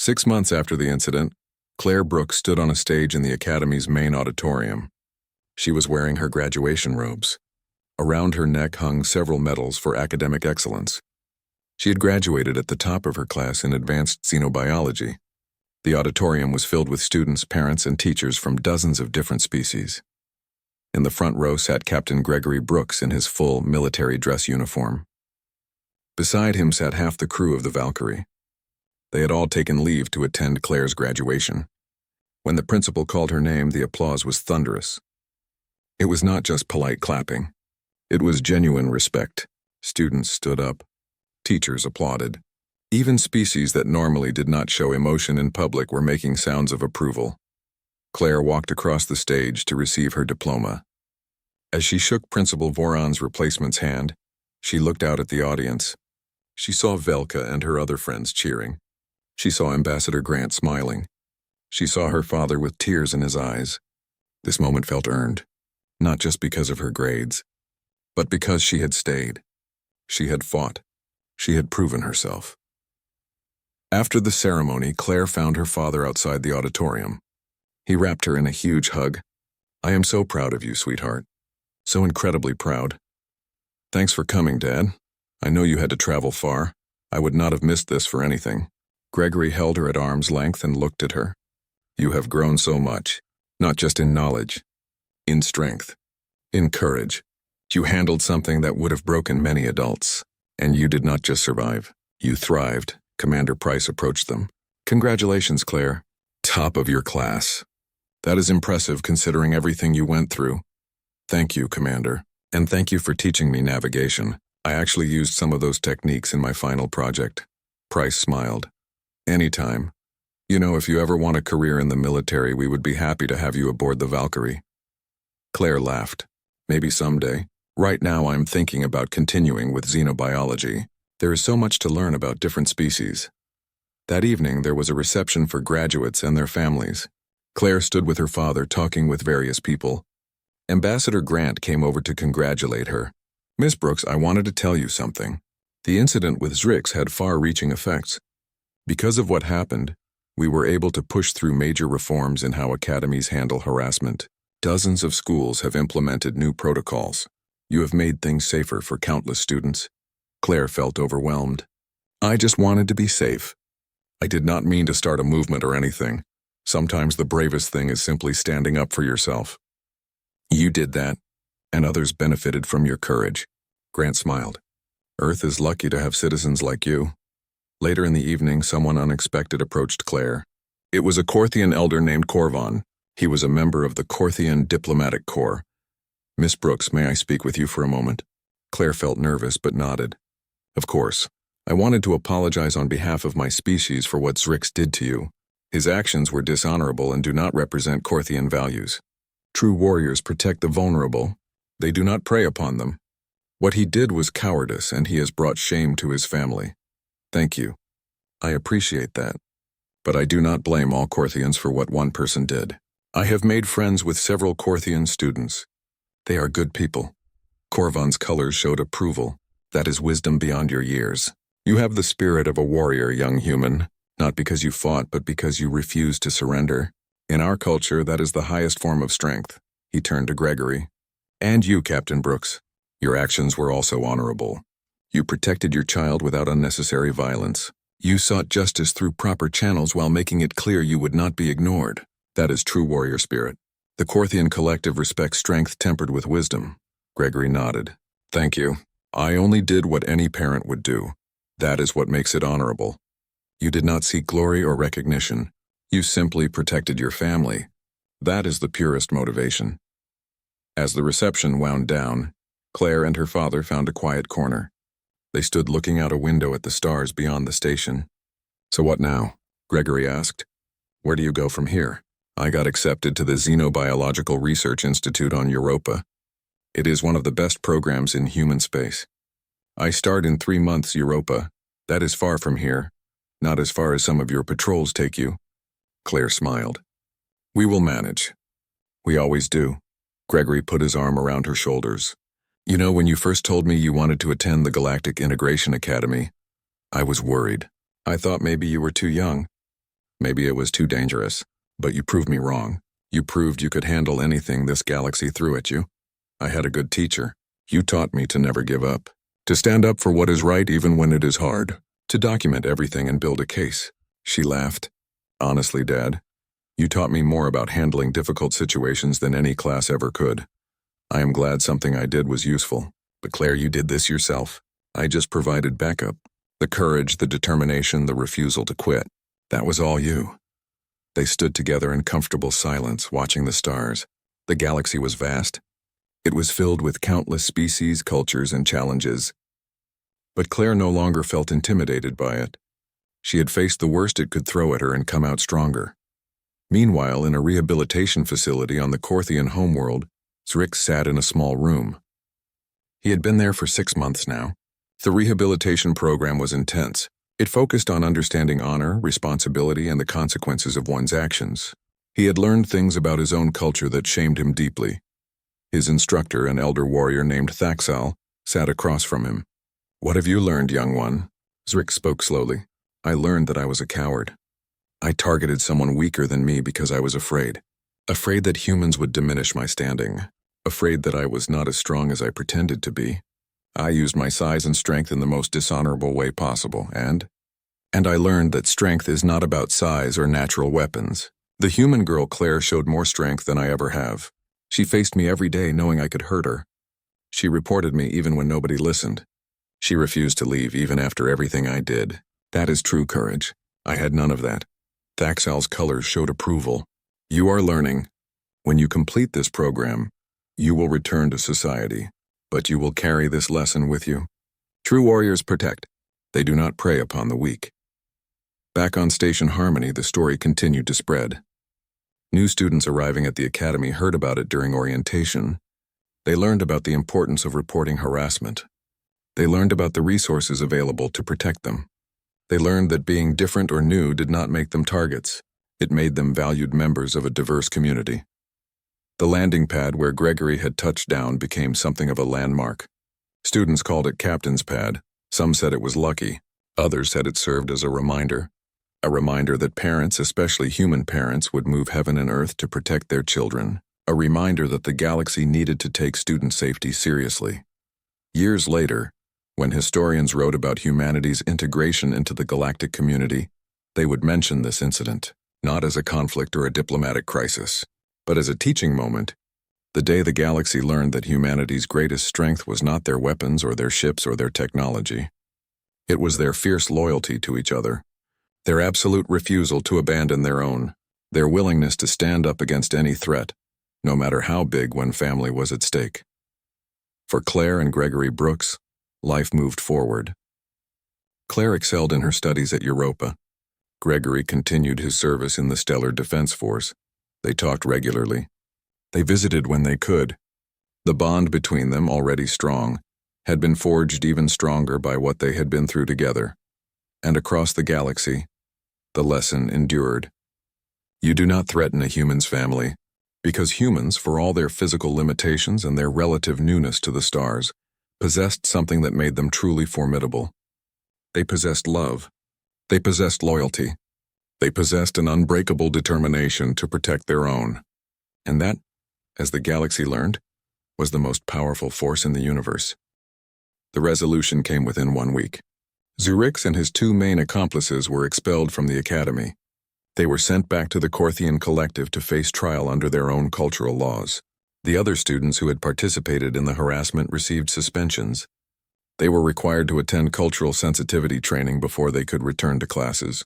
6 months after the incident, Claire Brooks stood on a stage in the Academy's main auditorium. She was wearing her graduation robes. Around her neck hung several medals for academic excellence. She had graduated at the top of her class in advanced xenobiology. The auditorium was filled with students, parents, and teachers from dozens of different species. In the front row sat Captain Gregory Brooks in his full military dress uniform. Beside him sat half the crew of the Valkyrie. They had all taken leave to attend Claire's graduation. When the principal called her name, the applause was thunderous. It was not just polite clapping. It was genuine respect. Students stood up. Teachers applauded. Even species that normally did not show emotion in public were making sounds of approval. Claire walked across the stage to receive her diploma. As she shook Principal Voron's replacement's hand, she looked out at the audience. She saw Velka and her other friends cheering. She saw Ambassador Grant smiling. She saw her father with tears in his eyes. This moment felt earned, not just because of her grades, but because she had stayed. She had fought. She had proven herself. After the ceremony, Claire found her father outside the auditorium. He wrapped her in a huge hug. "I am so proud of you, sweetheart. So incredibly proud. Thanks for coming, Dad. I know you had to travel far. I would not have missed this for anything." Gregory held her at arm's length and looked at her. "You have grown so much, not just in knowledge, in strength, in courage. You handled something that would have broken many adults, and you did not just survive. You thrived." Commander Price approached them. "Congratulations, Claire. Top of your class. That is impressive considering everything you went through." "Thank you, Commander, and thank you for teaching me navigation. I actually used some of those techniques in my final project." Price smiled. "Anytime. You know, if you ever want a career in the military, we would be happy to have you aboard the Valkyrie." Claire laughed. "Maybe someday. Right now I'm thinking about continuing with xenobiology. There is so much to learn about different species." That evening there was a reception for graduates and their families. Claire stood with her father talking with various people. Ambassador Grant came over to congratulate her. "Miss Brooks, I wanted to tell you something. The incident with Zrix had far-reaching effects. Because of what happened, we were able to push through major reforms in how academies handle harassment. Dozens of schools have implemented new protocols. You have made things safer for countless students." Claire felt overwhelmed. "I just wanted to be safe. I did not mean to start a movement or anything. Sometimes the bravest thing is simply standing up for yourself. You did that, and others benefited from your courage." Grant smiled. "Earth is lucky to have citizens like you." Later in the evening, someone unexpected approached Claire. It was a Korthian elder named Korvan. He was a member of the Korthian Diplomatic Corps. "Miss Brooks, may I speak with you for a moment?" Claire felt nervous but nodded. "Of course. I wanted to apologize on behalf of my species for what Zrix did to you. His actions were dishonorable and do not represent Korthian values. True warriors protect the vulnerable. They do not prey upon them. What he did was cowardice, and he has brought shame to his family. Thank you. I appreciate that. But I do not blame all Korthians for what one person did. I have made friends with several Korthian students. They are good people." Korvan's colors showed approval. "That is wisdom beyond your years. You have the spirit of a warrior, young human, not because you fought, but because you refused to surrender. In our culture, that is the highest form of strength." He turned to Gregory. "And you, Captain Brooks. Your actions were also honorable. You protected your child without unnecessary violence. You sought justice through proper channels while making it clear you would not be ignored. That is true warrior spirit. The Korthian collective respects strength tempered with wisdom." Gregory nodded. "Thank you. I only did what any parent would do. That is what makes it honorable. You did not seek glory or recognition. You simply protected your family. That is the purest motivation." As the reception wound down, Claire and her father found a quiet corner. They stood looking out a window at the stars beyond the station. "So what now?" Gregory asked. "Where do you go from here?" "I got accepted to the Xenobiological Research Institute on Europa. It is one of the best programs in human space. I start in 3 months Europa. That is far from here. Not as far as some of your patrols take you." Claire smiled. "We will manage. We always do." Gregory put his arm around her shoulders. "You know, when you first told me you wanted to attend the Galactic Integration Academy, I was worried. I thought maybe you were too young. Maybe it was too dangerous, but you proved me wrong. You proved you could handle anything this galaxy threw at you. I had a good teacher. You taught me to never give up, to stand up for what is right even when it is hard, to document everything and build a case. She laughed. Honestly, Dad, you taught me more about handling difficult situations than any class ever could. I am glad something I did was useful. But Claire, you did this yourself. I just provided backup. The courage, the determination, the refusal to quit. That was all you. They stood together in comfortable silence, watching the stars. The galaxy was vast. It was filled with countless species, cultures, and challenges. But Claire no longer felt intimidated by it. She had faced the worst it could throw at her and come out stronger. Meanwhile, in a rehabilitation facility on the Corthian homeworld, Zrix sat in a small room. He had been there for 6 months now. The rehabilitation program was intense. It focused on understanding honor, responsibility, and the consequences of one's actions. He had learned things about his own culture that shamed him deeply. His instructor, an elder warrior named Thaxal, sat across from him. "What have you learned, young one?" Zrix spoke slowly. "I learned that I was a coward. I targeted someone weaker than me because I was afraid. Afraid that humans would diminish my standing. Afraid that I was not as strong as I pretended to be. I used my size and strength in the most dishonorable way possible, and I learned that strength is not about size or natural weapons. The human girl Claire showed more strength than I ever have. She faced me every day knowing I could hurt her. She reported me even when nobody listened. She refused to leave even after everything I did. That is true courage. I had none of that." Thaxal's colors showed approval. "You are learning. When you complete this program, you will return to society, but you will carry this lesson with you. True warriors protect. They do not prey upon the weak." Back on Station Harmony, the story continued to spread. New students arriving at the academy heard about it during orientation. They learned about the importance of reporting harassment. They learned about the resources available to protect them. They learned that being different or new did not make them targets. It made them valued members of a diverse community. The landing pad where Gregory had touched down became something of a landmark. Students called it Captain's Pad. Some said it was lucky. Others said it served as a reminder that parents, especially human parents, would move heaven and earth to protect their children. A reminder that the galaxy needed to take student safety seriously. Years later, when historians wrote about humanity's integration into the galactic community, they would mention this incident, not as a conflict or a diplomatic crisis, but as a teaching moment, the day the galaxy learned that humanity's greatest strength was not their weapons or their ships or their technology. It was their fierce loyalty to each other, their absolute refusal to abandon their own, their willingness to stand up against any threat, no matter how big, when family was at stake. For Claire and Gregory Brooks, life moved forward. Claire excelled in her studies at Europa. Gregory continued his service in the Stellar Defense Force. They talked regularly. They visited when they could. The bond between them, already strong, had been forged even stronger by what they had been through together. And across the galaxy, the lesson endured. You do not threaten a human's family, because humans, for all their physical limitations and their relative newness to the stars, possessed something that made them truly formidable. They possessed love. They possessed loyalty. They possessed an unbreakable determination to protect their own. And that, as the galaxy learned, was the most powerful force in the universe. The resolution came within 1 week. Zurix and his 2 main accomplices were expelled from the academy. They were sent back to the Corthian Collective to face trial under their own cultural laws. The other students who had participated in the harassment received suspensions. They were required to attend cultural sensitivity training before they could return to classes.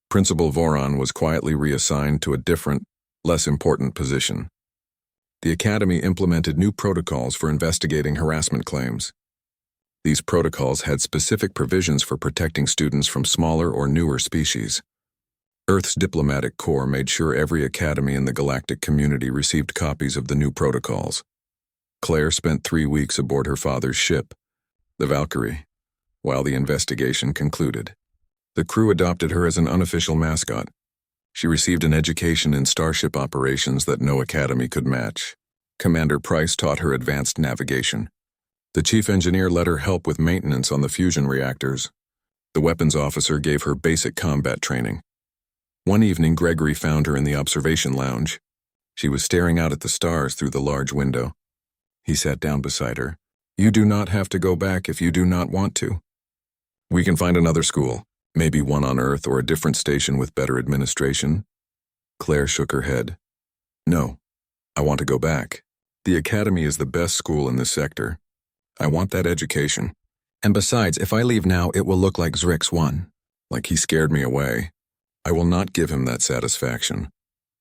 Principal Voron was quietly reassigned to a different, less important position. The academy implemented new protocols for investigating harassment claims. These protocols had specific provisions for protecting students from smaller or newer species. Earth's diplomatic corps made sure every academy in the galactic community received copies of the new protocols. Claire spent 3 weeks aboard her father's ship, the Valkyrie, while the investigation concluded. The crew adopted her as an unofficial mascot. She received an education in starship operations that no academy could match. Commander Price taught her advanced navigation. The chief engineer let her help with maintenance on the fusion reactors. The weapons officer gave her basic combat training. One evening, Gregory found her in the observation lounge. She was staring out at the stars through the large window. He sat down beside her. "You do not have to go back if you do not want to. We can find another school, maybe one on Earth or a different station with better administration." Claire shook her head. "No, I want to go back. The academy is the best school in this sector. I want that education. And besides, if I leave now, it will look like Zrix won. Like he scared me away. I will not give him that satisfaction."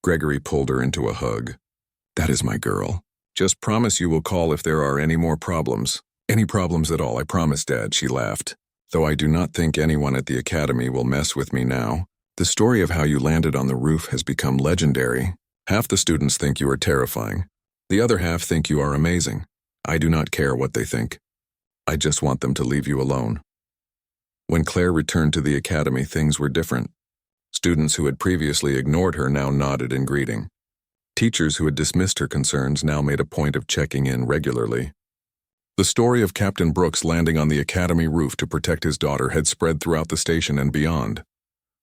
Gregory pulled her into a hug. "That is my girl. Just promise you will call if there are any more problems. Any problems at all, I promise, Dad," she laughed. "Though I do not think anyone at the academy will mess with me now. The story of how you landed on the roof has become legendary. Half the students think you are terrifying. The other half think you are amazing. I do not care what they think. I just want them to leave you alone." When Claire returned to the academy, things were different. Students who had previously ignored her now nodded in greeting. Teachers who had dismissed her concerns now made a point of checking in regularly. The story of Captain Brooks landing on the academy roof to protect his daughter had spread throughout the station and beyond.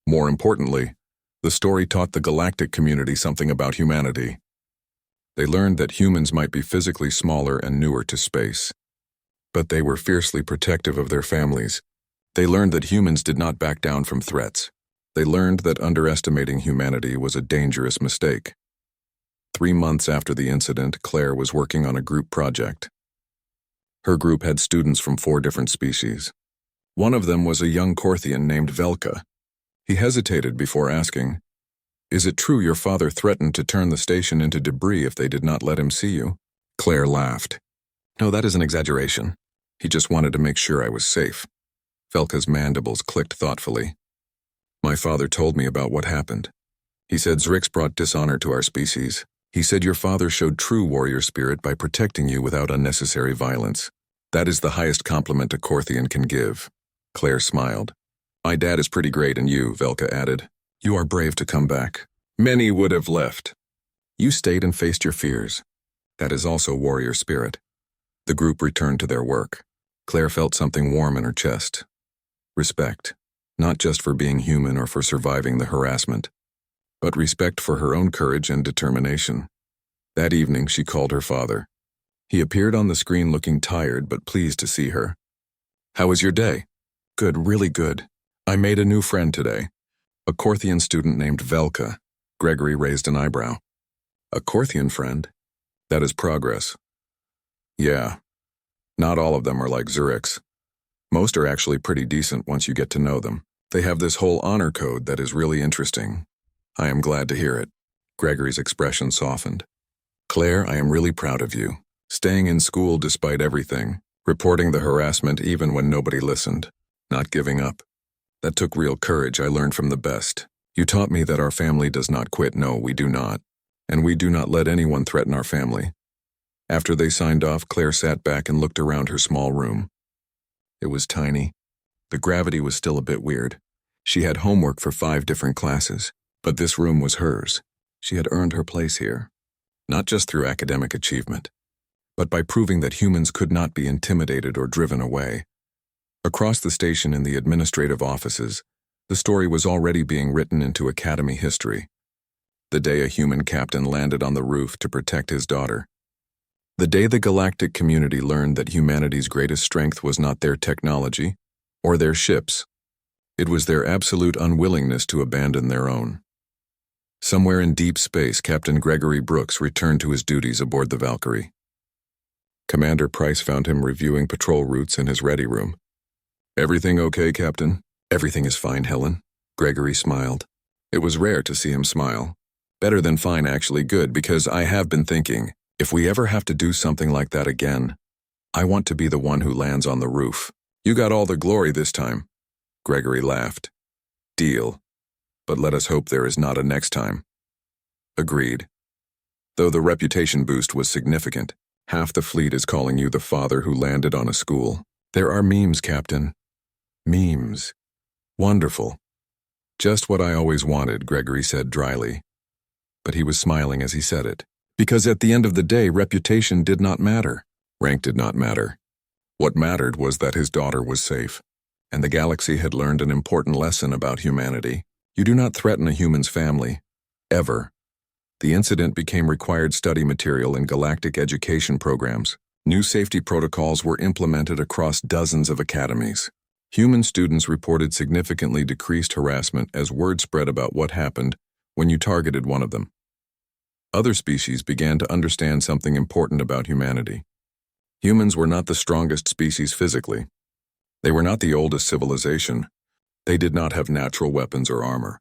More importantly, the story taught the galactic community something about humanity. They learned that humans might be physically smaller and newer to space, but they were fiercely protective of their families. They learned that humans did not back down from threats. They learned that underestimating humanity was a dangerous mistake. 3 months after the incident, Claire was working on a group project. Her group had students from 4 different species. One of them was a young Korthian named Velka. He hesitated before asking, "Is it true your father threatened to turn the station into debris if they did not let him see you?" Claire laughed. "No, that is an exaggeration. He just wanted to make sure I was safe." Velka's mandibles clicked thoughtfully. "My father told me about what happened. He said Zrix brought dishonor to our species. He said your father showed true warrior spirit by protecting you without unnecessary violence. That is the highest compliment a Korthian can give." Claire smiled. "My dad is pretty great, and you," Velka added. "You are brave to come back. Many would have left. You stayed and faced your fears. That is also warrior spirit." The group returned to their work. Claire felt something warm in her chest. Respect, not just for being human or for surviving the harassment, but respect for her own courage and determination. That evening, she called her father. He appeared on the screen looking tired but pleased to see her. "How was your day?" "Good, really good. I made a new friend today. A Korthian student named Velka." Gregory raised an eyebrow. "A Korthian friend? That is progress." "Yeah. Not all of them are like Zurix. Most are actually pretty decent once you get to know them. They have this whole honor code that is really interesting." "I am glad to hear it." Gregory's expression softened. "Claire, I am really proud of you. Staying in school despite everything, reporting the harassment even when nobody listened, not giving up. That took real courage. I learned from the best. You taught me that our family does not quit. No, we do not. And we do not let anyone threaten our family." After they signed off, Claire sat back and looked around her small room. It was tiny. The gravity was still a bit weird. She had homework for 5 different classes, but this room was hers. She had earned her place here, not just through academic achievement, but by proving that humans could not be intimidated or driven away. Across the station in the administrative offices, the story was already being written into academy history. The day a human captain landed on the roof to protect his daughter. The day the galactic community learned that humanity's greatest strength was not their technology or their ships. It was their absolute unwillingness to abandon their own. Somewhere in deep space, Captain Gregory Brooks returned to his duties aboard the Valkyrie. Commander Price found him reviewing patrol routes in his ready room. "Everything okay, Captain?" "Everything is fine, Helen." Gregory smiled. It was rare to see him smile. Better than fine, actually good, because I have been thinking, if we ever have to do something like that again, I want to be the one who lands on the roof. You got all the glory this time. Gregory laughed. Deal. But let us hope there is not a next time. Agreed. Though the reputation boost was significant, half the fleet is calling you the father who landed on a school. There are memes, Captain. Memes. Wonderful. Just what I always wanted, Gregory said dryly. But he was smiling as he said it. Because at the end of the day, reputation did not matter. Rank did not matter. What mattered was that his daughter was safe, and the galaxy had learned an important lesson about humanity. You do not threaten a human's family, ever. The incident became required study material in galactic education programs. New safety protocols were implemented across dozens of academies. Human students reported significantly decreased harassment as word spread about what happened when you targeted one of them. Other species began to understand something important about humanity. Humans were not the strongest species physically. They were not the oldest civilization. They did not have natural weapons or armor.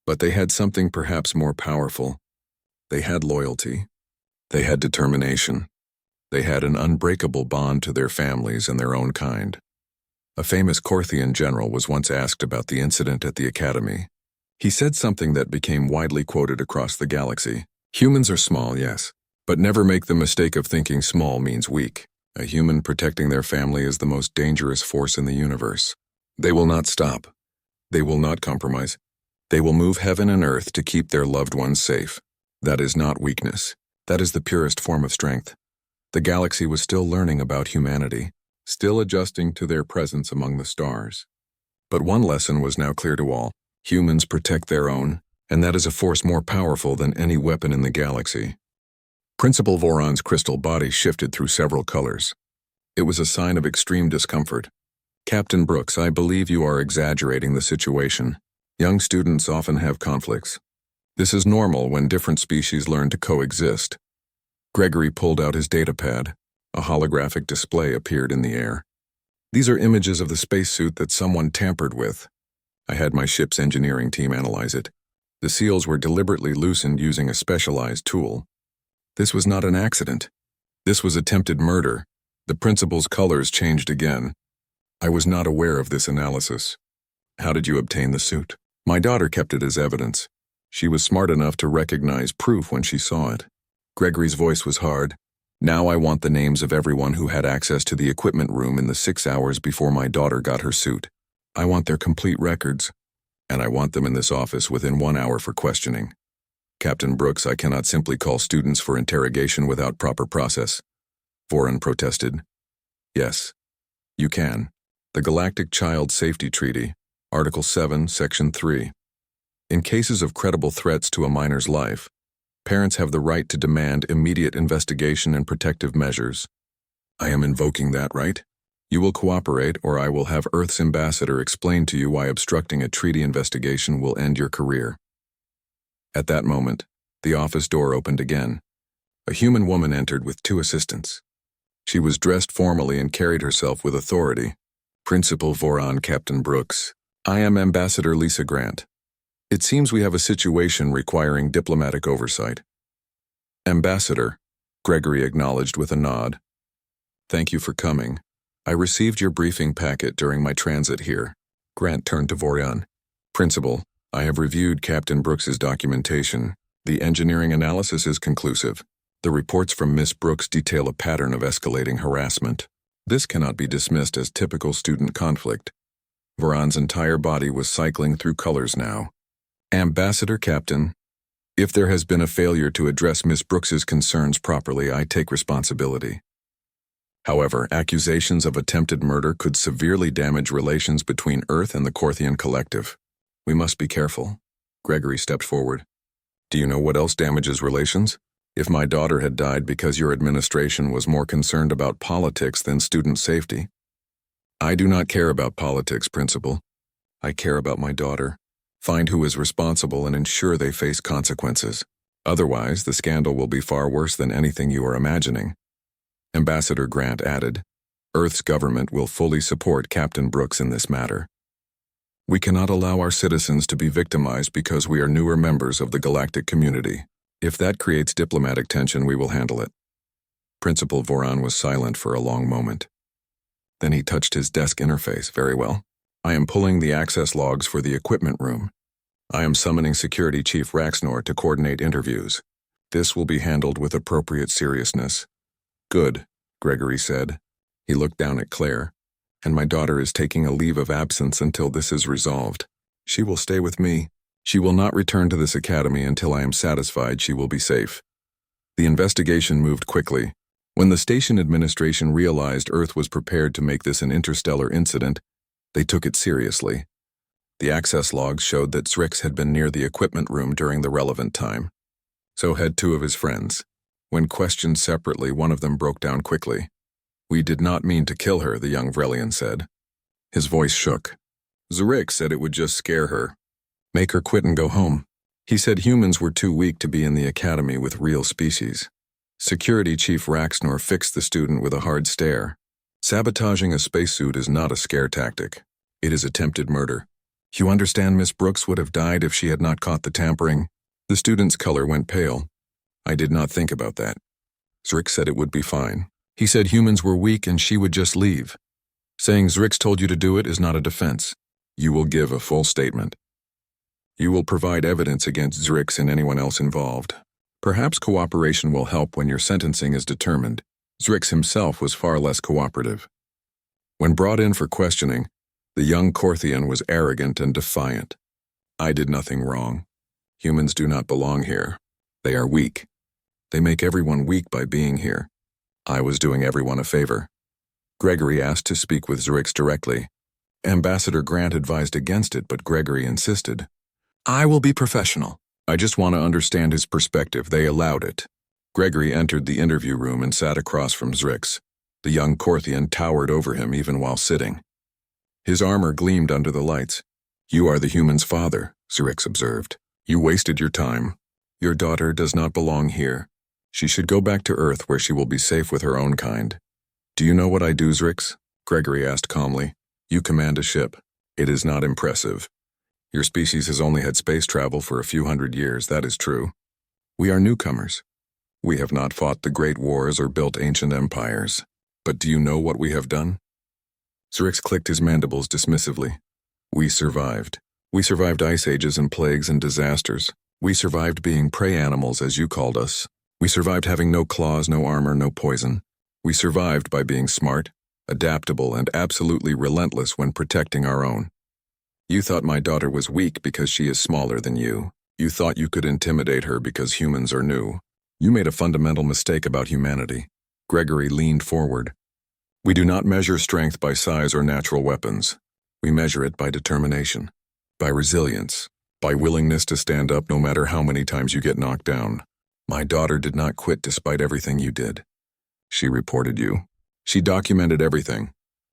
But they had something perhaps more powerful. They had loyalty. They had determination. They had an unbreakable bond to their families and their own kind. A famous Korthian general was once asked about the incident at the academy. He said something that became widely quoted across the galaxy. Humans are small, yes, but never make the mistake of thinking small means weak. A human protecting their family is the most dangerous force in the universe. They will not stop. They will not compromise. They will move heaven and earth to keep their loved ones safe. That is not weakness. That is the purest form of strength. The galaxy was still learning about humanity, still adjusting to their presence among the stars. But one lesson was now clear to all. Humans protect their own, and that is a force more powerful than any weapon in the galaxy. Principal Voron's crystal body shifted through several colors. It was a sign of extreme discomfort. Captain Brooks, I believe you are exaggerating the situation. Young students often have conflicts. This is normal when different species learn to coexist. Gregory pulled out his datapad. A holographic display appeared in the air. These are images of the spacesuit that someone tampered with. I had my ship's engineering team analyze it. The seals were deliberately loosened using a specialized tool. This was not an accident. This was attempted murder. The principal's colors changed again. I was not aware of this analysis. How did you obtain the suit? My daughter kept it as evidence. She was smart enough to recognize proof when she saw it. Gregory's voice was hard. Now I want the names of everyone who had access to the equipment room in the 6 hours before my daughter got her suit. I want their complete records, and I want them in this office within 1 hour for questioning. Captain Brooks, I cannot simply call students for interrogation without proper process. Voron protested. Yes, you can. The Galactic Child Safety Treaty, Article 7, Section 3. In cases of credible threats to a minor's life, parents have the right to demand immediate investigation and protective measures. I am invoking that right. You will cooperate, or I will have Earth's ambassador explain to you why obstructing a treaty investigation will end your career. At that moment, the office door opened again. A human woman entered with 2 assistants. She was dressed formally and carried herself with authority. Principal Voron, Captain Brooks. I am Ambassador Lisa Grant. It seems we have a situation requiring diplomatic oversight. Ambassador, Gregory acknowledged with a nod. Thank you for coming. I received your briefing packet during my transit here. Grant turned to Voron. Principal, I have reviewed Captain Brooks's documentation. The engineering analysis is conclusive. The reports from Miss Brooks detail a pattern of escalating harassment. This cannot be dismissed as typical student conflict. Voron's entire body was cycling through colors now. Ambassador Captain, if there has been a failure to address Miss Brooks's concerns properly, I take responsibility. However, accusations of attempted murder could severely damage relations between Earth and the Korthian Collective. We must be careful. Gregory stepped forward. Do you know what else damages relations? If my daughter had died because your administration was more concerned about politics than student safety. I do not care about politics, Principal. I care about my daughter. Find who is responsible and ensure they face consequences. Otherwise, the scandal will be far worse than anything you are imagining. Ambassador Grant added, Earth's government will fully support Captain Brooks in this matter. We cannot allow our citizens to be victimized because we are newer members of the galactic community. If that creates diplomatic tension, we will handle it. Principal Voron was silent for a long moment. Then he touched his desk interface. Very well. I am pulling the access logs for the equipment room. I am summoning Security Chief Raxnor to coordinate interviews. This will be handled with appropriate seriousness. Good, Gregory said. He looked down at Claire. And my daughter is taking a leave of absence until this is resolved. She will stay with me. She will not return to this academy until I am satisfied she will be safe. The investigation moved quickly. When the station administration realized Earth was prepared to make this an interstellar incident, they took it seriously. The access logs showed that Zrix had been near the equipment room during the relevant time. So had two of his friends. When questioned separately, one of them broke down quickly. "We did not mean to kill her," the young Vrelian said. His voice shook. "Zrix said it would just scare her. Make her quit and go home. He said humans were too weak to be in the academy with real species." Security Chief Raxnor fixed the student with a hard stare. "Sabotaging a spacesuit is not a scare tactic. It is attempted murder. You understand Miss Brooks would have died if she had not caught the tampering?" The student's color went pale. "I did not think about that. Zrix said it would be fine. He said humans were weak and she would just leave. Saying Zrix told you to do it is not a defense. You will give a full statement. You will provide evidence against Zrix and anyone else involved. Perhaps cooperation will help when your sentencing is determined." Zrix himself was far less cooperative. When brought in for questioning, the young Korthian was arrogant and defiant. "I did nothing wrong. Humans do not belong here. They are weak. They make everyone weak by being here. I was doing everyone a favor." Gregory asked to speak with Zrix directly. Ambassador Grant advised against it, but Gregory insisted. "I will be professional. I just want to understand his perspective." They allowed it. Gregory entered the interview room and sat across from Zrix. The young Korthian towered over him even while sitting. His armor gleamed under the lights. "You are the human's father," Zrix observed. "You wasted your time. Your daughter does not belong here. She should go back to Earth where she will be safe with her own kind." "Do you know what I do, Zrix?" Gregory asked calmly. "You command a ship. It is not impressive. Your species has only had space travel for a few hundred years, that is true. We are newcomers. We have not fought the great wars or built ancient empires. But do you know what we have done?" Zrix clicked his mandibles dismissively. "We survived. We survived ice ages and plagues and disasters. We survived being prey animals, as you called us. We survived having no claws, no armor, no poison. We survived by being smart, adaptable, and absolutely relentless when protecting our own. You thought my daughter was weak because she is smaller than you. You thought you could intimidate her because humans are new. You made a fundamental mistake about humanity." Gregory leaned forward. "We do not measure strength by size or natural weapons. We measure it by determination, by resilience, by willingness to stand up no matter how many times you get knocked down. My daughter did not quit despite everything you did. She reported you. She documented everything.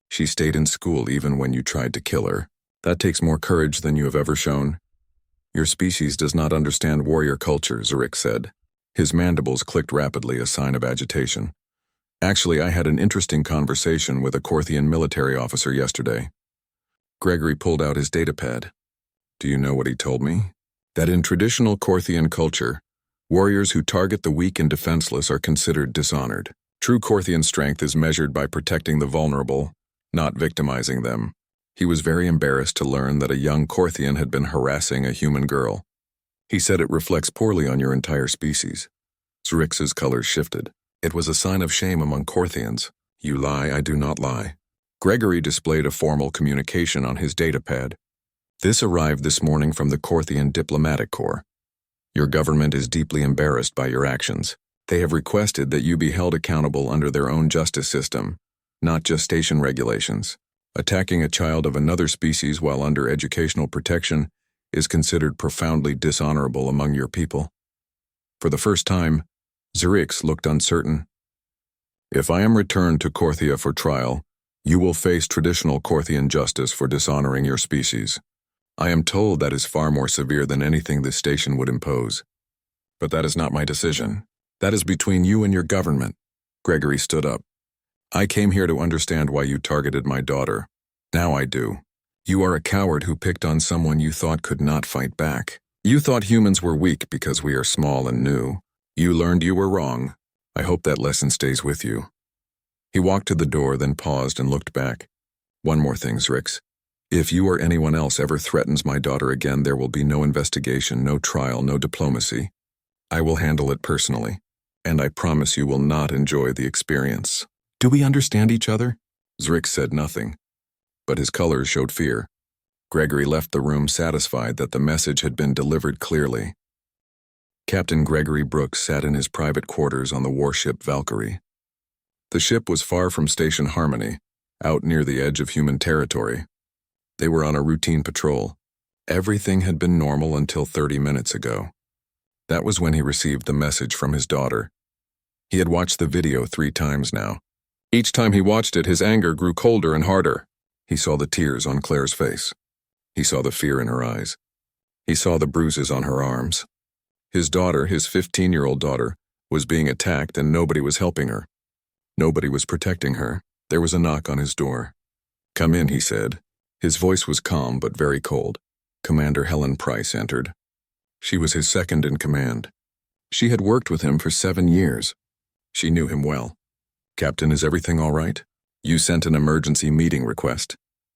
She stayed in school even when you tried to kill her. That takes more courage than you have ever shown." "Your species does not understand warrior culture," Zrix said. His mandibles clicked rapidly, a sign of agitation. "Actually, I had an interesting conversation with a Korthian military officer yesterday." Gregory pulled out his datapad. "Do you know what he told me? That in traditional Korthian culture, warriors who target the weak and defenseless are considered dishonored. True Korthian strength is measured by protecting the vulnerable, not victimizing them." He was very embarrassed to learn that a young Korthian had been harassing a human girl. "He said it reflects poorly on your entire species." Zrix's colors shifted. "It was a sign of shame among Korthians. You lie, I do not lie." Gregory displayed a formal communication on his datapad. "This arrived this morning from the Korthian Diplomatic Corps. Your government is deeply embarrassed by your actions. They have requested that you be held accountable under their own justice system, not gestation regulations. Attacking a child of another species while under educational protection is considered profoundly dishonorable among your people." For the first time, Zrix looked uncertain. "If I am returned to Korthia for trial, you will face traditional Korthian justice for dishonoring your species. I am told that is far more severe than anything this station would impose. But that is not my decision. That is between you and your government." Gregory stood up. "I came here to understand why you targeted my daughter. Now I do. You are a coward who picked on someone you thought could not fight back. You thought humans were weak because we are small and new. You learned you were wrong. I hope that lesson stays with you." He walked to the door, then paused and looked back. "One more thing, Zrix. If you or anyone else ever threatens my daughter again, there will be no investigation, no trial, no diplomacy. I will handle it personally, and I promise you will not enjoy the experience. Do we understand each other?" Zrix said nothing, but his colors showed fear. Gregory left the room satisfied that the message had been delivered clearly. Captain Gregory Brooks sat in his private quarters on the warship Valkyrie. The ship was far from Station Harmony, out near the edge of human territory. They were on a routine patrol, Everything had been normal until 30 minutes ago. That was when he received the message from his daughter. He had watched the video 3 times now. Each time he watched it, his anger grew colder and harder. He saw the tears on Claire's face. He saw the fear in her eyes. He saw the bruises on her arms. His daughter, his 15-year-old daughter, was being attacked and nobody was helping her. Nobody was protecting her. There was a knock on his door. "Come in," he said. His voice was calm but very cold. Commander Helen Price entered. She was his second in command. She had worked with him for 7 years. She knew him well. "Captain, is everything all right? You sent an emergency meeting request."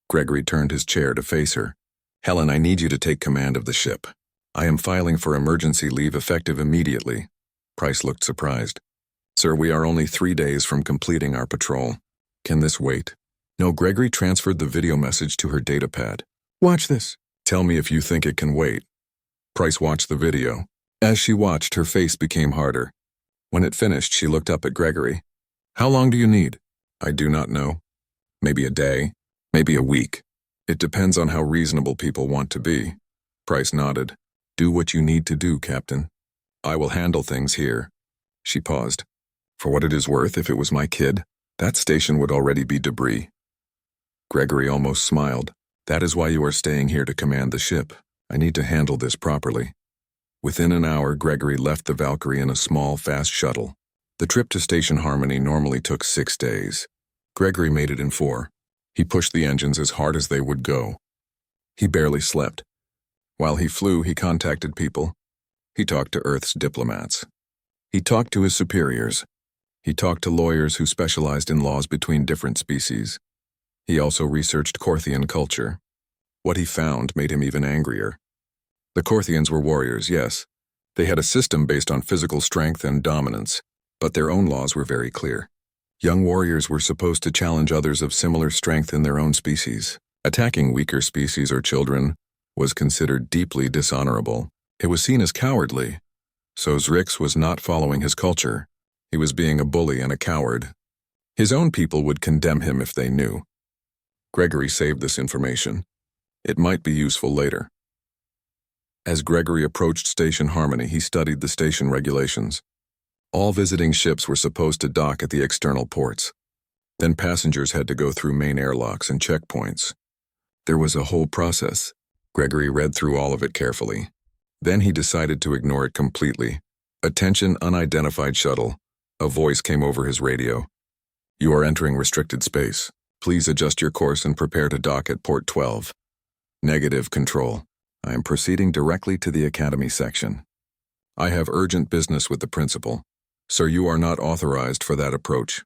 Gregory turned his chair to face her. "Helen, I need you to take command of the ship. I am filing for emergency leave effective immediately." Price looked surprised. "Sir, we are only 3 days from completing our patrol. Can this wait?" No, Gregory transferred the video message to her datapad. "Watch this. Tell me if you think it can wait." Price watched the video. As she watched, her face became harder. When it finished, she looked up at Gregory. "How long do you need?" "I do not know. Maybe a day, maybe a week. It depends on how reasonable people want to be." Price nodded. "Do what you need to do, Captain. I will handle things here." She paused. "For what it is worth, if it was my kid, that station would already be debris." Gregory almost smiled. "That is why you are staying here to command the ship. I need to handle this properly." Within an hour, Gregory left the Valkyrie in a small, fast shuttle. The trip to Station Harmony normally took 6 days. Gregory made it in 4. He pushed the engines as hard as they would go. He barely slept. While he flew, he contacted people. He talked to Earth's diplomats. He talked to his superiors. He talked to lawyers who specialized in laws between different species. He also researched Korthian culture. What he found made him even angrier. The Korthians were warriors, yes. They had a system based on physical strength and dominance, but their own laws were very clear. Young warriors were supposed to challenge others of similar strength in their own species. Attacking weaker species or children was considered deeply dishonorable. It was seen as cowardly. So Zrix was not following his culture. He was being a bully and a coward. His own people would condemn him if they knew. Gregory saved this information. It might be useful later. As Gregory approached Station Harmony, he studied the station regulations. All visiting ships were supposed to dock at the external ports. Then passengers had to go through main airlocks and checkpoints. There was a whole process. Gregory read through all of it carefully. Then he decided to ignore it completely. "Attention, unidentified shuttle." A voice came over his radio. "You are entering restricted space. Please adjust your course and prepare to dock at port 12. Negative, Control. I am proceeding directly to the Academy section. I have urgent business with the principal. Sir, you are not authorized for that approach.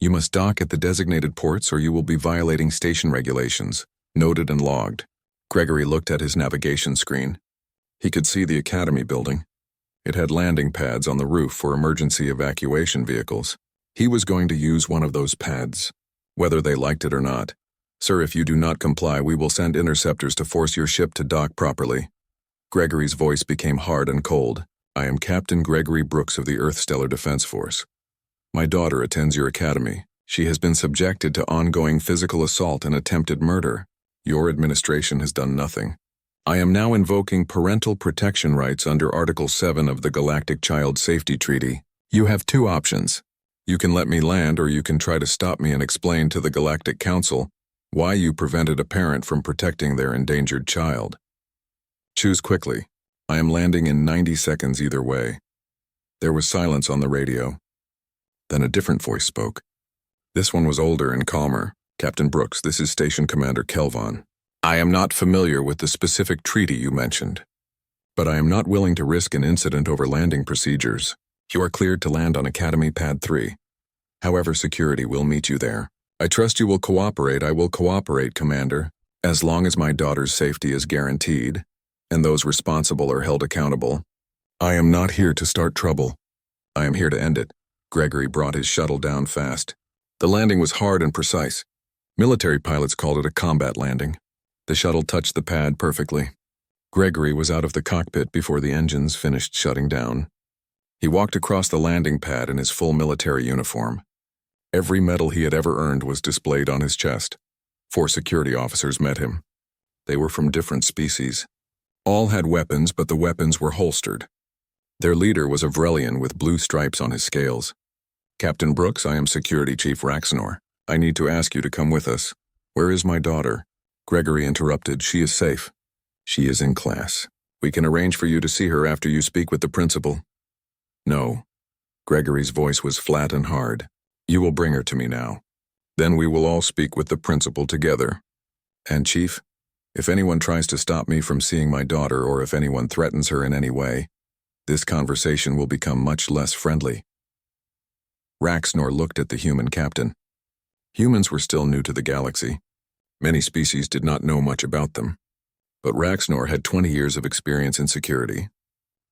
You must dock at the designated ports or you will be violating station regulations. Noted and logged." Gregory looked at his navigation screen. He could see the Academy building. It had landing pads on the roof for emergency evacuation vehicles. He was going to use one of those pads, whether they liked it or not. "Sir, if you do not comply, we will send interceptors to force your ship to dock properly." Gregory's voice became hard and cold. "I am Captain Gregory Brooks of the Earth Stellar Defense Force. My daughter attends your academy. She has been subjected to ongoing physical assault and attempted murder. Your administration has done nothing. I am now invoking parental protection rights under Article 7 of the Galactic Child Safety Treaty. You have 2 options. You can let me land or you can try to stop me and explain to the Galactic Council why you prevented a parent from protecting their endangered child. Choose quickly. I am landing in 90 seconds either way." There was silence on the radio. Then a different voice spoke. This one was older and calmer. "Captain Brooks, this is Station Commander Kelvon. I am not familiar with the specific treaty you mentioned, but I am not willing to risk an incident over landing procedures. You are cleared to land on Academy Pad 3. However, security will meet you there. I trust you will cooperate. I will cooperate, Commander, as long as my daughter's safety is guaranteed, and those responsible are held accountable. I am not here to start trouble. I am here to end it." Gregory brought his shuttle down fast. The landing was hard and precise. Military pilots called it a combat landing. The shuttle touched the pad perfectly. Gregory was out of the cockpit before the engines finished shutting down. He walked across the landing pad in his full military uniform. Every medal he had ever earned was displayed on his chest. 4 security officers met him. They were from different species. All had weapons, but the weapons were holstered. Their leader was a Vrelian with blue stripes on his scales. "Captain Brooks, I am Security Chief Raxnor. I need to ask you to come with us." "Where is my daughter?" Gregory interrupted. "She is safe. She is in class. We can arrange for you to see her after you speak with the principal." "No." Gregory's voice was flat and hard. "You will bring her to me now. Then we will all speak with the principal together. And Chief, if anyone tries to stop me from seeing my daughter or if anyone threatens her in any way, this conversation will become much less friendly." Raxnor looked at the human captain. Humans were still new to the galaxy. Many species did not know much about them. But Raxnor had 20 years of experience in security.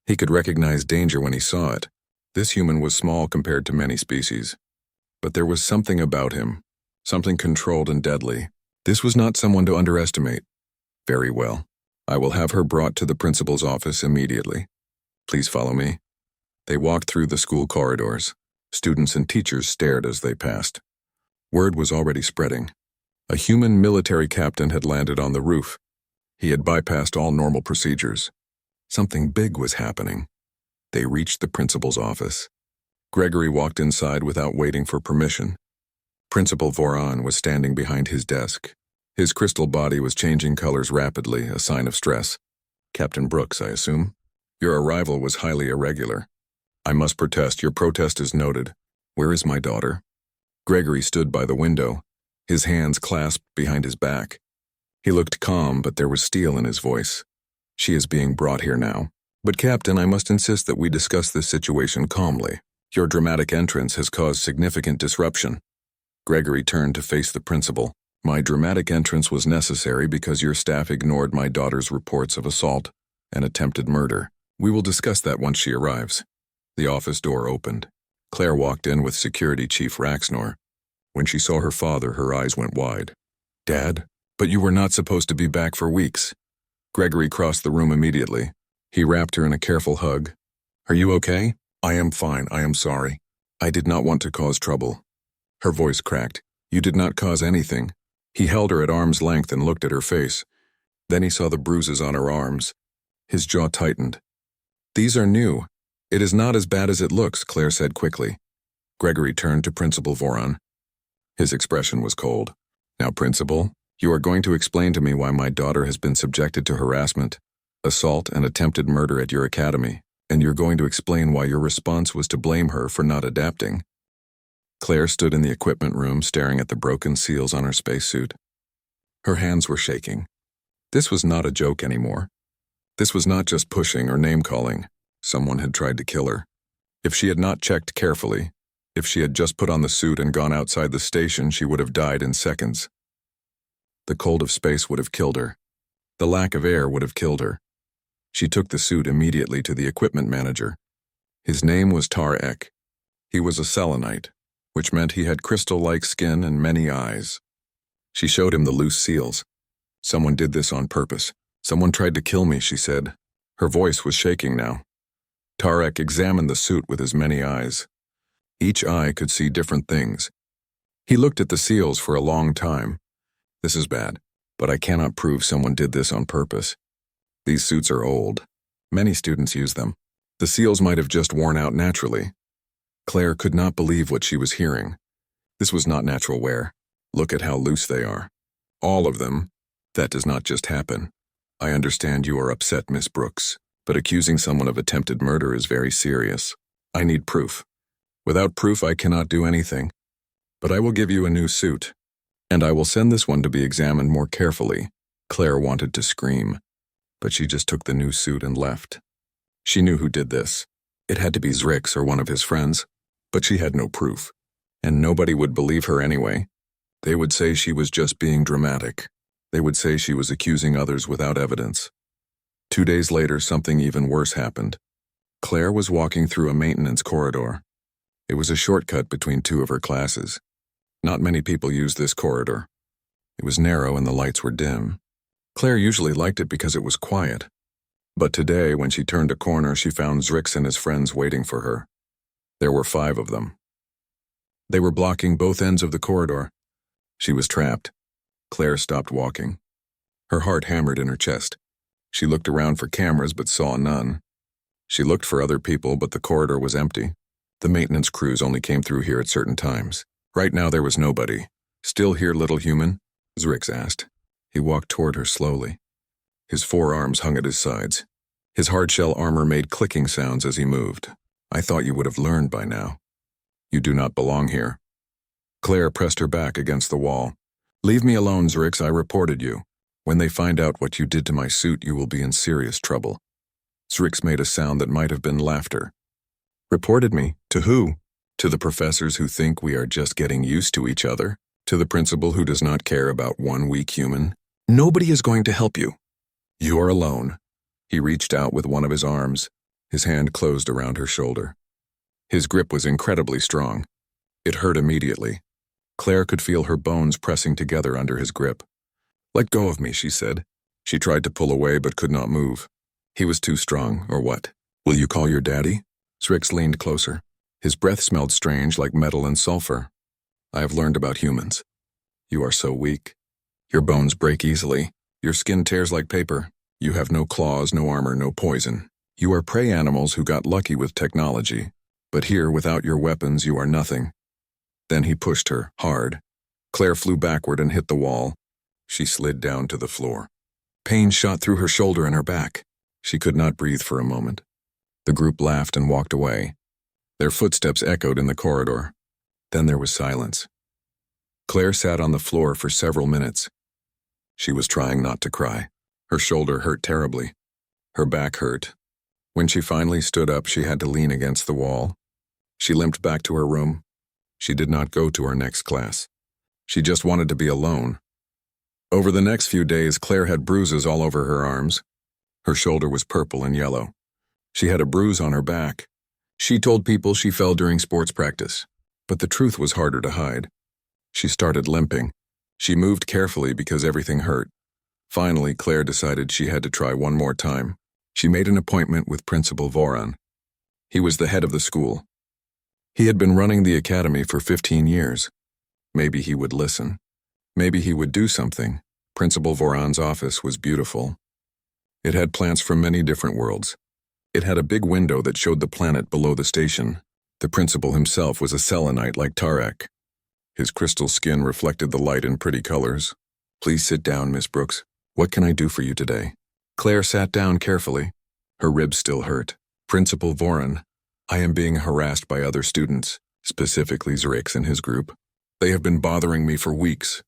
He could recognize danger when he saw it. This human was small compared to many species. But there was something about him, something controlled and deadly. This was not someone to underestimate. "Very well. I will have her brought to the principal's office immediately. Please follow me." They walked through the school corridors. Students and teachers stared as they passed. Word was already spreading. A human military captain had landed on the roof. He had bypassed all normal procedures. Something big was happening. They reached the principal's office. Gregory walked inside without waiting for permission. Principal Voron was standing behind his desk. His crystal body was changing colors rapidly, a sign of stress. "Captain Brooks, I assume? Your arrival was highly irregular. I must protest. Your protest is noted. Where is my daughter?" Gregory stood by the window, his hands clasped behind his back. He looked calm, but there was steel in his voice. "She is being brought here now. But Captain, I must insist that we discuss this situation calmly. Your dramatic entrance has caused significant disruption." Gregory turned to face the principal. "My dramatic entrance was necessary because your staff ignored my daughter's reports of assault and attempted murder. We will discuss that once she arrives." The office door opened. Claire walked in with Security Chief Raxnor. When she saw her father, her eyes went wide. "Dad? But you were not supposed to be back for weeks." Gregory crossed the room immediately. He wrapped her in a careful hug. "Are you okay?" "I am fine. I am sorry. I did not want to cause trouble." Her voice cracked. "You did not cause anything." He held her at arm's length and looked at her face. Then he saw the bruises on her arms. His jaw tightened. "These are new. It is not as bad as it looks," Claire said quickly. Gregory turned to Principal Voron. His expression was cold. "Now, Principal, you are going to explain to me why my daughter has been subjected to harassment, assault, and attempted murder at your academy, and you're going to explain why your response was to blame her for not adapting." Claire stood in the equipment room staring at the broken seals on her spacesuit. Her hands were shaking. This was not a joke anymore. This was not just pushing or name-calling. Someone had tried to kill her. If she had not checked carefully, if she had just put on the suit and gone outside the station, she would have died in seconds. The cold of space would have killed her. The lack of air would have killed her. She took the suit immediately to the equipment manager. His name was Tar Ek. He was a selenite, which meant he had crystal-like skin and many eyes. She showed him the loose seals. "Someone did this on purpose. Someone tried to kill me," she said. Her voice was shaking now. Tarek examined the suit with his many eyes. Each eye could see different things. He looked at the seals for a long time. "This is bad, but I cannot prove someone did this on purpose. These suits are old. Many students use them. The seals might have just worn out naturally." Claire could not believe what she was hearing. This was not natural wear. Look at how loose they are. All of them. That does not just happen. I understand you are upset, Miss Brooks, but accusing someone of attempted murder is very serious. I need proof. Without proof, I cannot do anything. But I will give you a new suit, and I will send this one to be examined more carefully. Claire wanted to scream, but she just took the new suit and left. She knew who did this. It had to be Zrix or one of his friends, but she had no proof, and nobody would believe her anyway. They would say she was just being dramatic. They would say she was accusing others without evidence. 2 days later, something even worse happened. Claire was walking through a maintenance corridor. It was a shortcut between two of her classes. Not many people used this corridor. It was narrow and the lights were dim. Claire usually liked it because it was quiet. But today, when she turned a corner, she found Zrix and his friends waiting for her. There were 5 of them. They were blocking both ends of the corridor. She was trapped. Claire stopped walking. Her heart hammered in her chest. She looked around for cameras but saw none. She looked for other people, but the corridor was empty. The maintenance crews only came through here at certain times. Right now there was nobody. "Still here, little human?" Zrix asked. He walked toward her slowly. His forearms hung at his sides. His hard-shell armor made clicking sounds as he moved. "I thought you would have learned by now. You do not belong here." Claire pressed her back against the wall. "Leave me alone, Zrix, I reported you. When they find out what you did to my suit, you will be in serious trouble." Zrix made a sound that might have been laughter. "Reported me? To who? To the professors who think we are just getting used to each other? To the principal who does not care about one weak human? Nobody is going to help you. You are alone." He reached out with one of his arms. His hand closed around her shoulder. His grip was incredibly strong. It hurt immediately. Claire could feel her bones pressing together under his grip. "Let go of me," she said. She tried to pull away but could not move. He was too strong, or what? "Will you call your daddy?" Zrix leaned closer. His breath smelled strange, like metal and sulfur. "I have learned about humans. You are so weak. Your bones break easily. Your skin tears like paper. You have no claws, no armor, no poison. You are prey animals who got lucky with technology. But here, without your weapons, you are nothing." Then he pushed her, hard. Claire flew backward and hit the wall. She slid down to the floor. Pain shot through her shoulder and her back. She could not breathe for a moment. The group laughed and walked away. Their footsteps echoed in the corridor. Then there was silence. Claire sat on the floor for several minutes. She was trying not to cry. Her shoulder hurt terribly. Her back hurt. When she finally stood up, she had to lean against the wall. She limped back to her room. She did not go to her next class. She just wanted to be alone. Over the next few days, Claire had bruises all over her arms. Her shoulder was purple and yellow. She had a bruise on her back. She told people she fell during sports practice, but the truth was harder to hide. She started limping. She moved carefully because everything hurt. Finally, Claire decided she had to try one more time. She made an appointment with Principal Voron. He was the head of the school. He had been running the academy for 15 years. Maybe he would listen. Maybe he would do something. Principal Voron's office was beautiful. It had plants from many different worlds. It had a big window that showed the planet below the station. The principal himself was a selenite like Tarek. His crystal skin reflected the light in pretty colors. "Please sit down, Miss Brooks. What can I do for you today?" Claire sat down carefully. Her ribs still hurt. "Principal Voron, I am being harassed by other students, specifically Zrix and his group. They have been bothering me for weeks.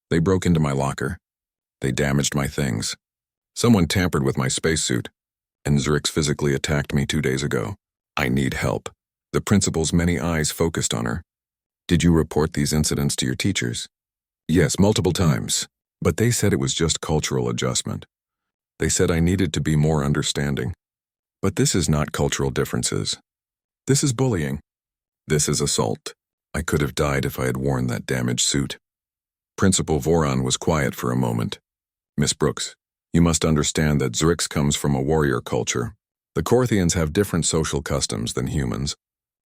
They broke into my locker. They damaged my things. Someone tampered with my spacesuit, and Zrix physically attacked me 2 days ago. I need help." The principal's many eyes focused on her. "Did you report these incidents to your teachers?" "Yes, multiple times, but they said it was just cultural adjustment. They said I needed to be more understanding. But this is not cultural differences. This is bullying. This is assault. I could have died if I had worn that damaged suit." Principal Voron was quiet for a moment. "Miss Brooks, you must understand that Zrix comes from a warrior culture. The Korthians have different social customs than humans.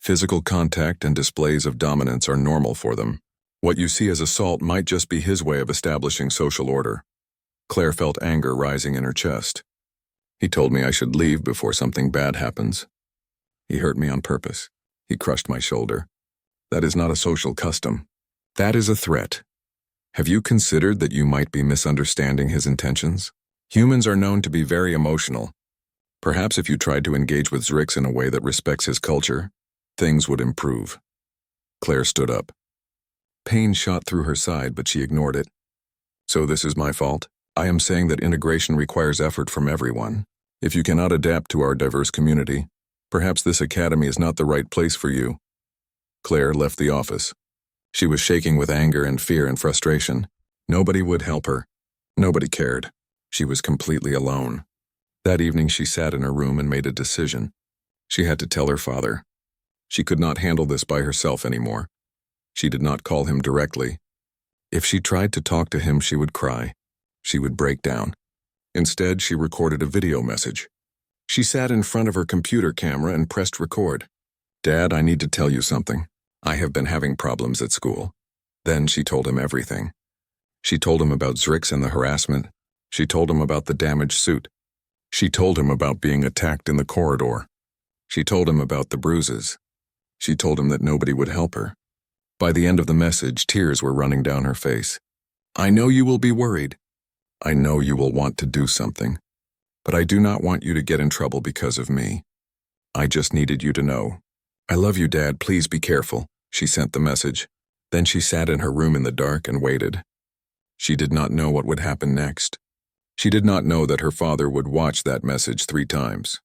Physical contact and displays of dominance are normal for them. What you see as assault might just be his way of establishing social order." Claire felt anger rising in her chest. "He told me I should leave before something bad happens. He hurt me on purpose. He crushed my shoulder. That is not a social custom. That is a threat. Have you considered that you might be misunderstanding his intentions? Humans are known to be very emotional. Perhaps if you tried to engage with Zrix in a way that respects his culture, things would improve." Claire stood up. Pain shot through her side, but she ignored it. "So this is my fault? I am saying that integration requires effort from everyone. If you cannot adapt to our diverse community, perhaps this academy is not the right place for you." Claire left the office. She was shaking with anger and fear and frustration. Nobody would help her. Nobody cared. She was completely alone. That evening she sat in her room and made a decision. She had to tell her father. She could not handle this by herself anymore. She did not call him directly. If she tried to talk to him, she would cry. She would break down. Instead, she recorded a video message. She sat in front of her computer camera and pressed record. "Dad, I need to tell you something. I have been having problems at school." Then she told him everything. She told him about Zrix and the harassment. She told him about the damaged suit. She told him about being attacked in the corridor. She told him about the bruises. She told him that nobody would help her. By the end of the message, tears were running down her face. I know you will be worried. I know you will want to do something. But I do not want you to get in trouble because of me. I just needed you to know. I love you, Dad. Please be careful. She sent the message. Then she sat in her room in the dark and waited. She did not know what would happen next. She did not know that her father would watch that message 3 times.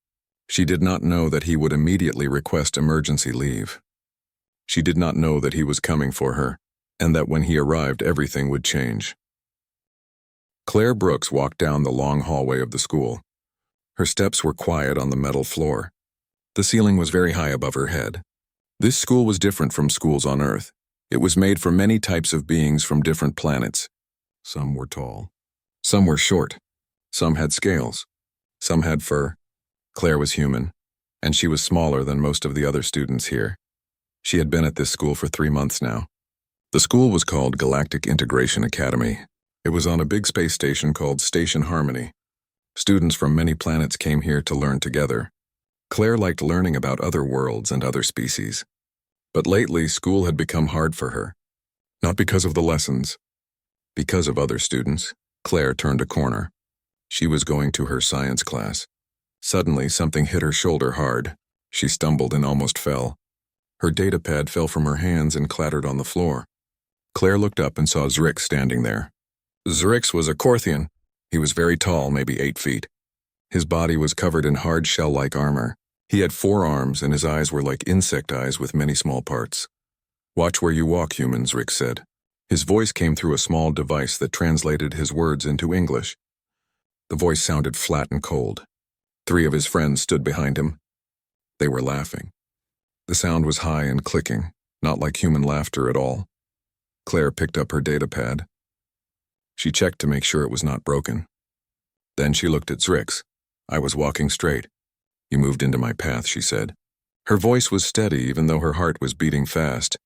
She did not know that he would immediately request emergency leave. She did not know that he was coming for her, and that when he arrived everything would change. Claire Brooks walked down the long hallway of the school. Her steps were quiet on the metal floor. The ceiling was very high above her head. This school was different from schools on Earth. It was made for many types of beings from different planets. Some were tall. Some were short. Some had scales. Some had fur. Claire was human, and she was smaller than most of the other students here. She had been at this school for 3 months now. The school was called Galactic Integration Academy. It was on a big space station called Station Harmony. Students from many planets came here to learn together. Claire liked learning about other worlds and other species. But lately, school had become hard for her. Not because of the lessons. Because of other students. Claire turned a corner. She was going to her science class. Suddenly, something hit her shoulder hard. She stumbled and almost fell. Her datapad fell from her hands and clattered on the floor. Claire looked up and saw Zrix standing there. Zrix was a Korthian. He was very tall, maybe 8 feet. His body was covered in hard shell-like armor. He had 4 arms, and his eyes were like insect eyes with many small parts. Watch where you walk, humans, Zrix said. His voice came through a small device that translated his words into English. The voice sounded flat and cold. 3 of his friends stood behind him. They were laughing. The sound was high and clicking, not like human laughter at all. Claire picked up her datapad. She checked to make sure it was not broken. Then she looked at Zrix. I was walking straight. You moved into my path, she said. Her voice was steady even though her heart was beating fast.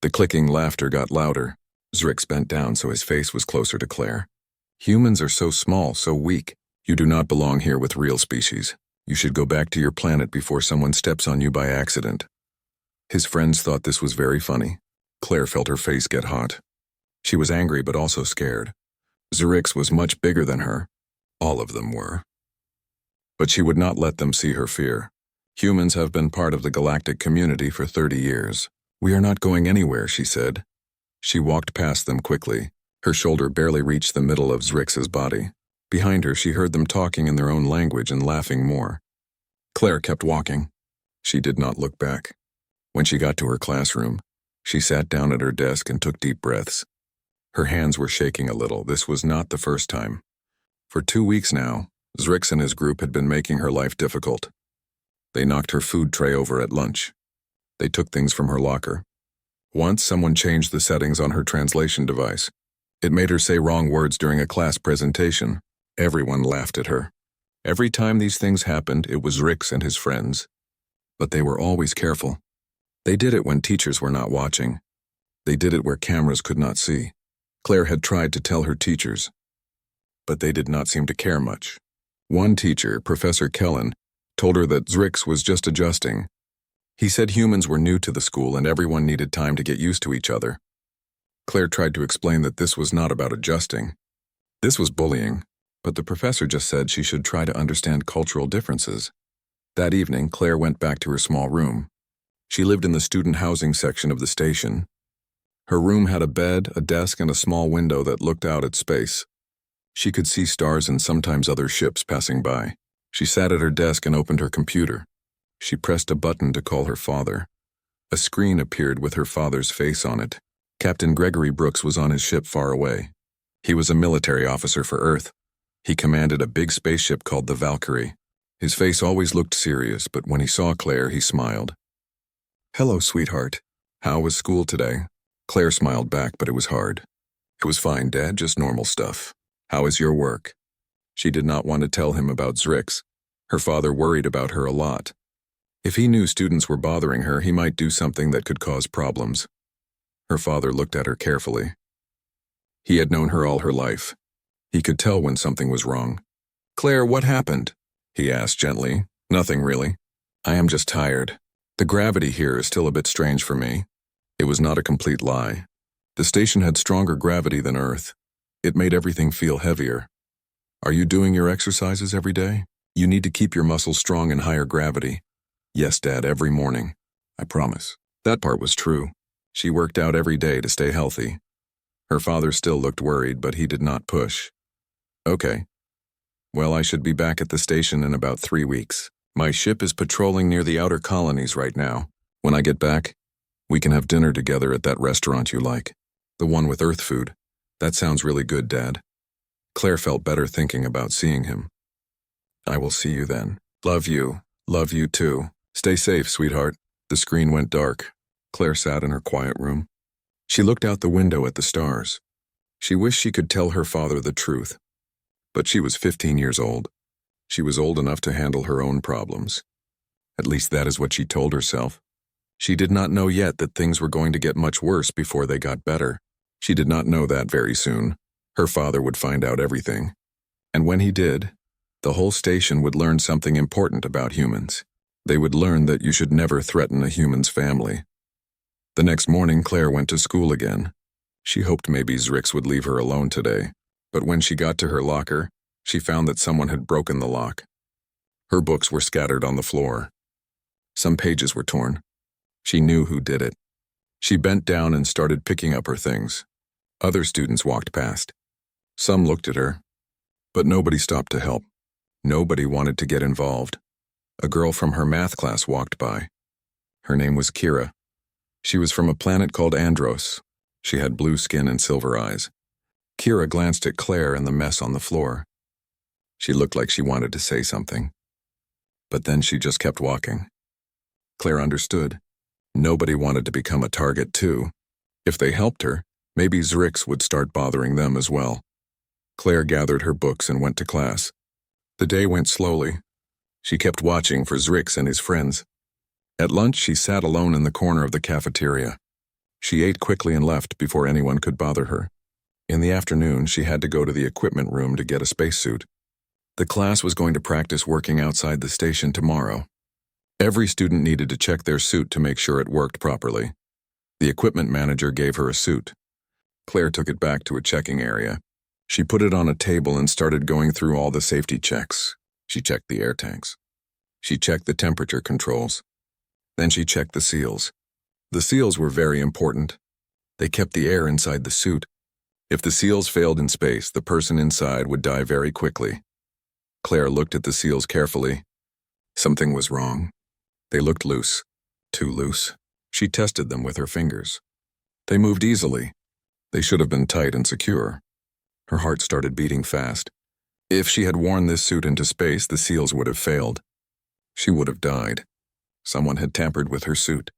The clicking laughter got louder. Zrix bent down so his face was closer to Claire. Humans are so small, so weak. You do not belong here with real species. You should go back to your planet before someone steps on you by accident. His friends thought this was very funny. Claire felt her face get hot. She was angry but also scared. Zrix was much bigger than her. All of them were. But she would not let them see her fear. Humans have been part of the galactic community for 30 years. We are not going anywhere, she said. She walked past them quickly. Her shoulder barely reached the middle of Zrix's body. Behind her, she heard them talking in their own language and laughing more. Claire kept walking. She did not look back. When she got to her classroom, she sat down at her desk and took deep breaths. Her hands were shaking a little. This was not the first time. For 2 weeks now, Zrix and his group had been making her life difficult. They knocked her food tray over at lunch. They took things from her locker. Once, someone changed the settings on her translation device. It made her say wrong words during a class presentation. Everyone laughed at her. Every time these things happened, it was Zrix and his friends. But they were always careful. They did it when teachers were not watching. They did it where cameras could not see. Claire had tried to tell her teachers, but they did not seem to care much. One teacher, Professor Kellen, told her that Zrix was just adjusting. He said humans were new to the school and everyone needed time to get used to each other. Claire tried to explain that this was not about adjusting. This was bullying, but the professor just said she should try to understand cultural differences. That evening, Claire went back to her small room. She lived in the student housing section of the station. Her room had a bed, a desk, and a small window that looked out at space. She could see stars and sometimes other ships passing by. She sat at her desk and opened her computer. She pressed a button to call her father. A screen appeared with her father's face on it. Captain Gregory Brooks was on his ship far away. He was a military officer for Earth. He commanded a big spaceship called the Valkyrie. His face always looked serious, but when he saw Claire, he smiled. Hello, sweetheart. How was school today? Claire smiled back, but it was hard. It was fine, Dad, just normal stuff. How is your work? She did not want to tell him about Zrix. Her father worried about her a lot. If he knew students were bothering her, he might do something that could cause problems. Her father looked at her carefully. He had known her all her life. He could tell when something was wrong. Claire, what happened? he asked gently. Nothing really. I am just tired. The gravity here is still a bit strange for me. It was not a complete lie. The station had stronger gravity than Earth. It made everything feel heavier. Are you doing your exercises every day? You need to keep your muscles strong in higher gravity. Yes, Dad, every morning. I promise. That part was true. She worked out every day to stay healthy. Her father still looked worried, but he did not push. Okay. Well, I should be back at the station in about 3 weeks. My ship is patrolling near the outer colonies right now. When I get back, we can have dinner together at that restaurant you like. The one with Earth food. That sounds really good, Dad. Claire felt better thinking about seeing him. I will see you then. Love you. Love you too. Stay safe, sweetheart. The screen went dark. Claire sat in her quiet room. She looked out the window at the stars. She wished she could tell her father the truth. But she was 15 years old. She was old enough to handle her own problems. At least that is what she told herself. She did not know yet that things were going to get much worse before they got better. She did not know that very soon. Her father would find out everything. And when he did, the whole station would learn something important about humans. They would learn that you should never threaten a human's family. The next morning, Claire went to school again. She hoped maybe Zrix would leave her alone today, but when she got to her locker, she found that someone had broken the lock. Her books were scattered on the floor. Some pages were torn. She knew who did it. She bent down and started picking up her things. Other students walked past. Some looked at her, but nobody stopped to help. Nobody wanted to get involved. A girl from her math class walked by. Her name was Kira. She was from a planet called Andros. She had blue skin and silver eyes. Kira glanced at Claire and the mess on the floor. She looked like she wanted to say something. But then she just kept walking. Claire understood. Nobody wanted to become a target too. If they helped her, maybe Zrix would start bothering them as well. Claire gathered her books and went to class. The day went slowly. She kept watching for Zrix and his friends. At lunch, she sat alone in the corner of the cafeteria. She ate quickly and left before anyone could bother her. In the afternoon, she had to go to the equipment room to get a spacesuit. The class was going to practice working outside the station tomorrow. Every student needed to check their suit to make sure it worked properly. The equipment manager gave her a suit. Claire took it back to a checking area. She put it on a table and started going through all the safety checks. She checked the air tanks. She checked the temperature controls. Then she checked the seals. The seals were very important. They kept the air inside the suit. If the seals failed in space, the person inside would die very quickly. Claire looked at the seals carefully. Something was wrong. They looked loose. Too loose. She tested them with her fingers. They moved easily. They should have been tight and secure. Her heart started beating fast. If she had worn this suit into space, the seals would have failed. She would have died. Someone had tampered with her suit.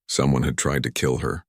Someone had tried to kill her.